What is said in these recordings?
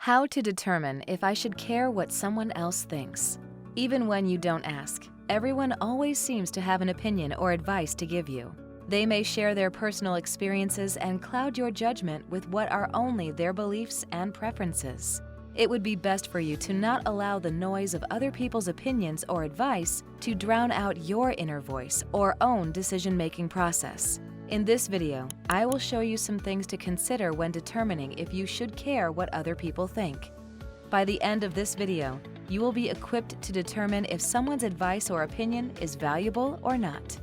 How to determine if I should care what someone else thinks. Even when you don't ask, everyone always seems to have an opinion or advice to give you. They may share their personal experiences and cloud your judgment with what are only their beliefs and preferences. It would be best for you to not allow the noise of other people's opinions or advice to drown out your inner voice or own decision-making process. In this video, I will show you some things to consider when determining if you should care what other people think. By the end of this video, you will be equipped to determine if someone's advice or opinion is valuable or not.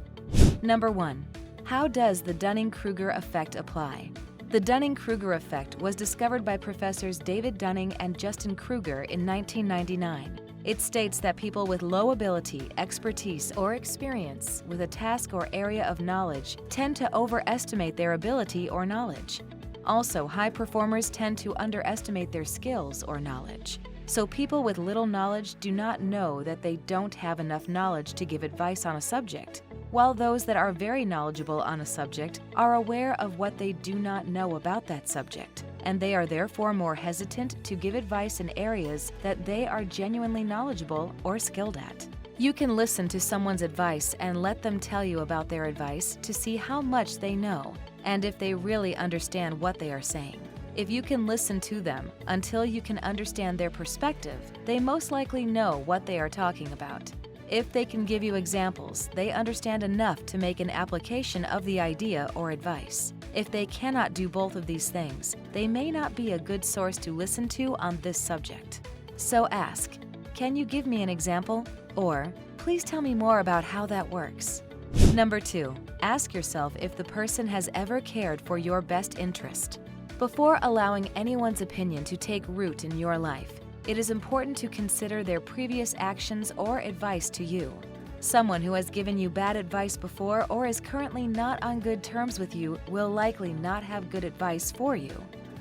Number 1. How does the Dunning-Kruger effect apply? The Dunning-Kruger effect was discovered by professors David Dunning and Justin Kruger in 1999. It states that people with low ability, expertise, or experience with a task or area of knowledge tend to overestimate their ability or knowledge. Also, high performers tend to underestimate their skills or knowledge. So people with little knowledge do not know that they don't have enough knowledge to give advice on a subject, while those that are very knowledgeable on a subject are aware of what they do not know about that subject, and they are therefore more hesitant to give advice in areas that they are genuinely knowledgeable or skilled at. You can listen to someone's advice and let them tell you about their advice to see how much they know and if they really understand what they are saying. If you can listen to them until you can understand their perspective, they most likely know what they are talking about. If they can give you examples, they understand enough to make an application of the idea or advice. If they cannot do both of these things, they may not be a good source to listen to on this subject. So ask, "Can you give me an example?" Or, "Please tell me more about how that works." Number 2, ask yourself if the person has ever cared for your best interest. Before allowing anyone's opinion to take root in your life, it is important to consider their previous actions or advice to you. Someone who has given you bad advice before or is currently not on good terms with you will likely not have good advice for you.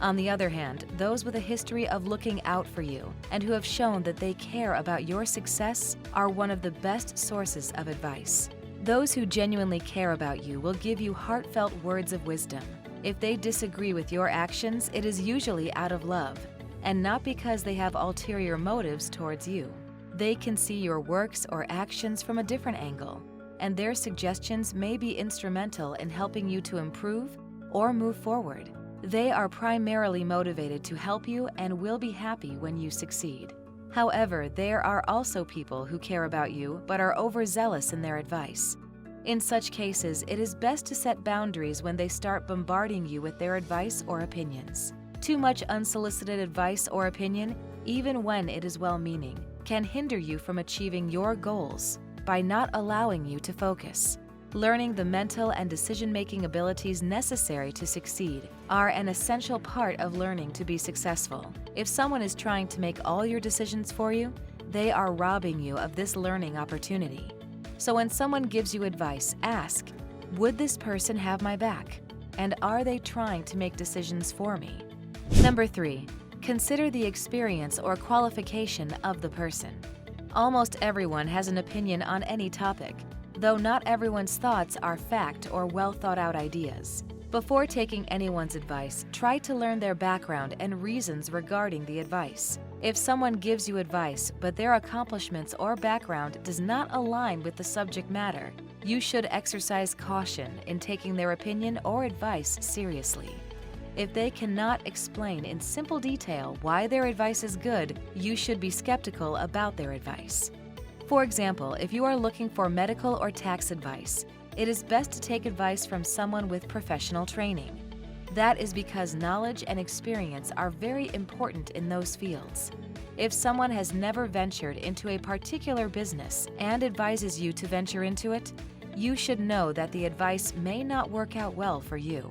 On the other hand, those with a history of looking out for you and who have shown that they care about your success are one of the best sources of advice. Those who genuinely care about you will give you heartfelt words of wisdom. If they disagree with your actions, it is usually out of love, and not because they have ulterior motives towards you. They can see your works or actions from a different angle, and their suggestions may be instrumental in helping you to improve or move forward. They are primarily motivated to help you and will be happy when you succeed. However, there are also people who care about you but are overzealous in their advice. In such cases, it is best to set boundaries when they start bombarding you with their advice or opinions. Too much unsolicited advice or opinion, even when it is well-meaning, can hinder you from achieving your goals by not allowing you to focus. Learning the mental and decision-making abilities necessary to succeed are an essential part of learning to be successful. If someone is trying to make all your decisions for you, they are robbing you of this learning opportunity. So when someone gives you advice, ask, "Would this person have my back? And are they trying to make decisions for me?" Number 3, consider the experience or qualification of the person. Almost everyone has an opinion on any topic, though not everyone's thoughts are fact or well-thought-out ideas. Before taking anyone's advice, try to learn their background and reasons regarding the advice. If someone gives you advice, but their accomplishments or background does not align with the subject matter, you should exercise caution in taking their opinion or advice seriously. If they cannot explain in simple detail why their advice is good, you should be skeptical about their advice. For example, if you are looking for medical or tax advice, it is best to take advice from someone with professional training. That is because knowledge and experience are very important in those fields. If someone has never ventured into a particular business and advises you to venture into it, you should know that the advice may not work out well for you.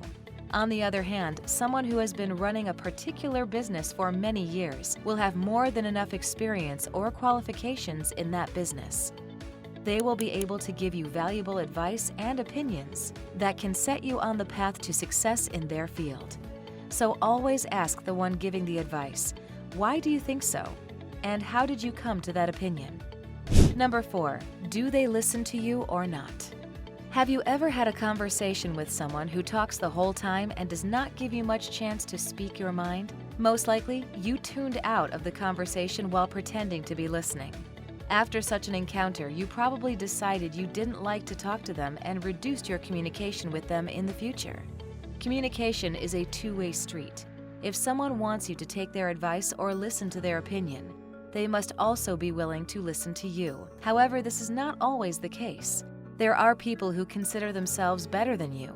On the other hand, someone who has been running a particular business for many years will have more than enough experience or qualifications in that business. They will be able to give you valuable advice and opinions that can set you on the path to success in their field. So always ask the one giving the advice, "Why do you think so? And how did you come to that opinion?" Number 4, do they listen to you or not? Have you ever had a conversation with someone who talks the whole time and does not give you much chance to speak your mind? Most likely, you tuned out of the conversation while pretending to be listening. After such an encounter, you probably decided you didn't like to talk to them and reduced your communication with them in the future. Communication is a two-way street. If someone wants you to take their advice or listen to their opinion, they must also be willing to listen to you. However, this is not always the case. There are people who consider themselves better than you.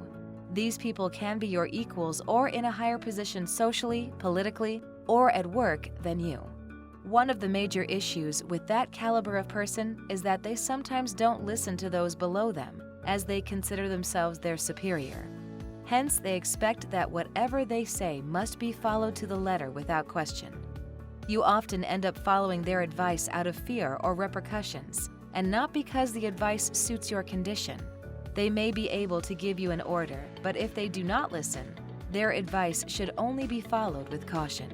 These people can be your equals or in a higher position socially, politically, or at work than you. One of the major issues with that caliber of person is that they sometimes don't listen to those below them, as they consider themselves their superior. Hence, they expect that whatever they say must be followed to the letter without question. You often end up following their advice out of fear or repercussions, and not because the advice suits your condition. They may be able to give you an order, but if they do not listen, their advice should only be followed with caution.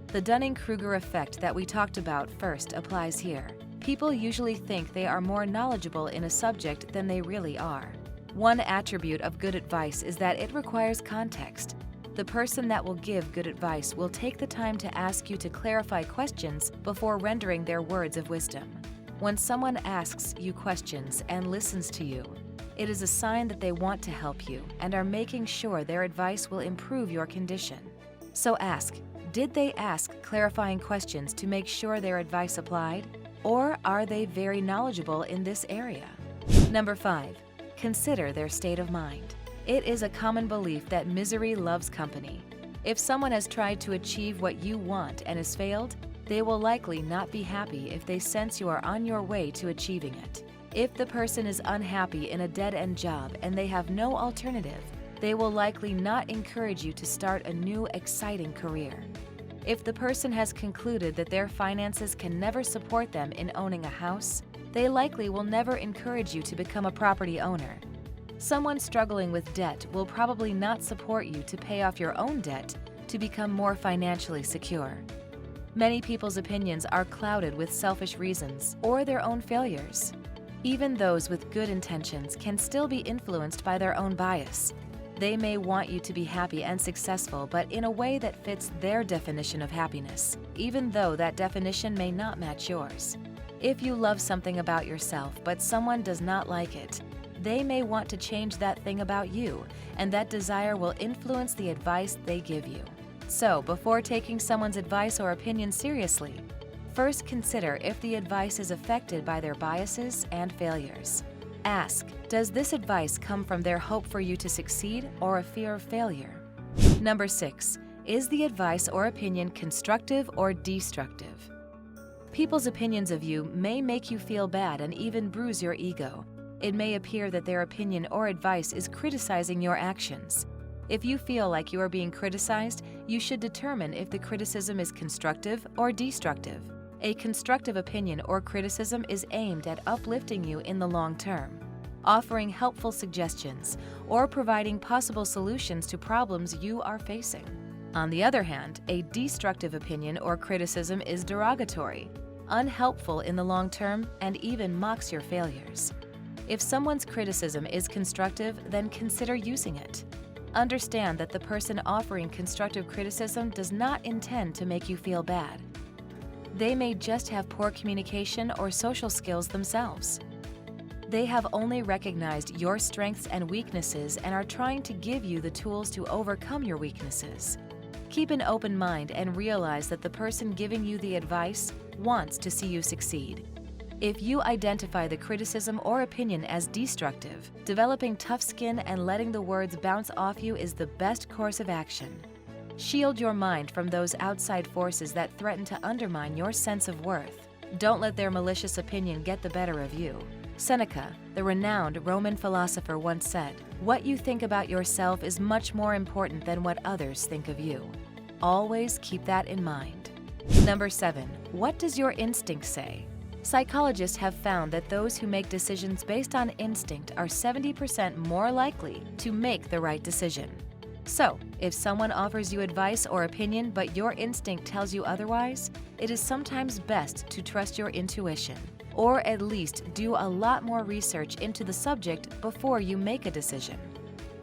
The Dunning-Kruger effect that we talked about first applies here. People usually think they are more knowledgeable in a subject than they really are. One attribute of good advice is that it requires context. The person that will give good advice will take the time to ask you to clarify questions before rendering their words of wisdom. When someone asks you questions and listens to you, it is a sign that they want to help you and are making sure their advice will improve your condition. So ask, did they ask clarifying questions to make sure their advice applied? Or are they very knowledgeable in this area? Number 5, consider their state of mind. It is a common belief that misery loves company. If someone has tried to achieve what you want and has failed, they will likely not be happy if they sense you are on your way to achieving it. If the person is unhappy in a dead-end job and they have no alternative, they will likely not encourage you to start a new, exciting career. If the person has concluded that their finances can never support them in owning a house, they likely will never encourage you to become a property owner. Someone struggling with debt will probably not support you to pay off your own debt to become more financially secure. Many people's opinions are clouded with selfish reasons or their own failures. Even those with good intentions can still be influenced by their own bias. They may want you to be happy and successful, but in a way that fits their definition of happiness, even though that definition may not match yours. If you love something about yourself, but someone does not like it, they may want to change that thing about you, and that desire will influence the advice they give you. So, before taking someone's advice or opinion seriously, first consider if the advice is affected by their biases and failures. Ask, does this advice come from their hope for you to succeed or a fear of failure? Number 6, is the advice or opinion constructive or destructive? People's opinions of you may make you feel bad and even bruise your ego. It may appear that their opinion or advice is criticizing your actions. If you feel like you are being criticized, you should determine if the criticism is constructive or destructive. A constructive opinion or criticism is aimed at uplifting you in the long term, offering helpful suggestions, or providing possible solutions to problems you are facing. On the other hand, a destructive opinion or criticism is derogatory, unhelpful in the long term, and even mocks your failures. If someone's criticism is constructive, then consider using it. Understand that the person offering constructive criticism does not intend to make you feel bad. They may just have poor communication or social skills themselves. They have only recognized your strengths and weaknesses and are trying to give you the tools to overcome your weaknesses. Keep an open mind and realize that the person giving you the advice wants to see you succeed. If you identify the criticism or opinion as destructive, developing tough skin and letting the words bounce off you is the best course of action. Shield your mind from those outside forces that threaten to undermine your sense of worth. Don't let their malicious opinion get the better of you. Seneca, the renowned Roman philosopher, once said, "What you think about yourself is much more important than what others think of you." Always keep that in mind. Number 7, what does your instinct say? Psychologists have found that those who make decisions based on instinct are 70% more likely to make the right decision. So, if someone offers you advice or opinion but your instinct tells you otherwise, it is sometimes best to trust your intuition, or at least do a lot more research into the subject before you make a decision.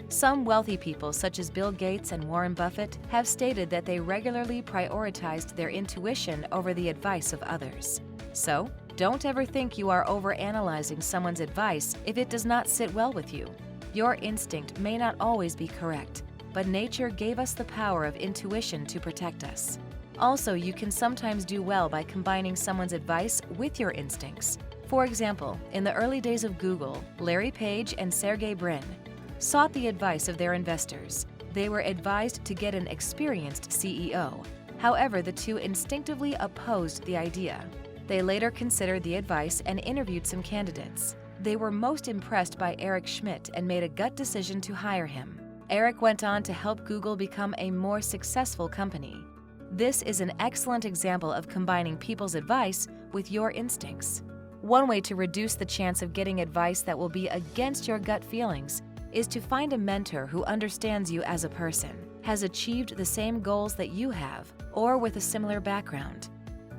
Some wealthy people, such as Bill Gates and Warren Buffett, have stated that they regularly prioritized their intuition over the advice of others. So, don't ever think you are overanalyzing someone's advice if it does not sit well with you. Your instinct may not always be correct, but nature gave us the power of intuition to protect us. Also, you can sometimes do well by combining someone's advice with your instincts. For example, in the early days of Google, Larry Page and Sergey Brin sought the advice of their investors. They were advised to get an experienced CEO. However, the two instinctively opposed the idea. They later considered the advice and interviewed some candidates. They were most impressed by Eric Schmidt and made a gut decision to hire him. Eric went on to help Google become a more successful company. This is an excellent example of combining people's advice with your instincts. One way to reduce the chance of getting advice that will be against your gut feelings is to find a mentor who understands you as a person, has achieved the same goals that you have, or with a similar background.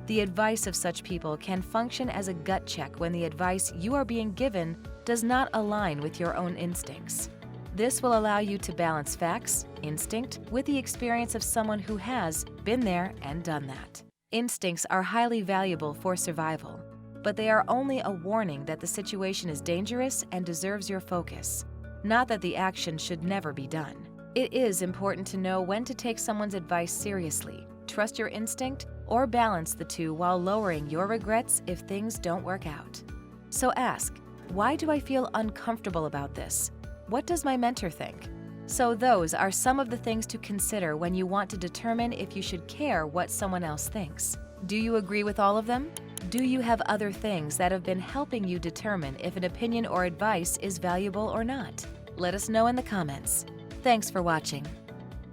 The advice of such people can function as a gut check when the advice you are being given does not align with your own instincts. This will allow you to balance facts, instinct, with the experience of someone who has been there and done that. Instincts are highly valuable for survival, but they are only a warning that the situation is dangerous and deserves your focus, not that the action should never be done. It is important to know when to take someone's advice seriously, trust your instinct, or balance the two while lowering your regrets if things don't work out. So ask, why do I feel uncomfortable about this? What does my mentor think? So those are some of the things to consider when you want to determine if you should care what someone else thinks. Do you agree with all of them? Do you have other things that have been helping you determine if an opinion or advice is valuable or not? Let us know in the comments. Thanks for watching.